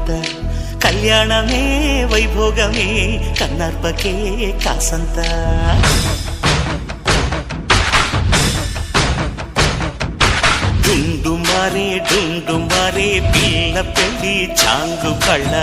ఎంత కళ్యాణమే వైభోగమే కన్నార్పకే కాసంత డుండు మారే పిల్ల పెళ్ళి చాంగు కళ్ళ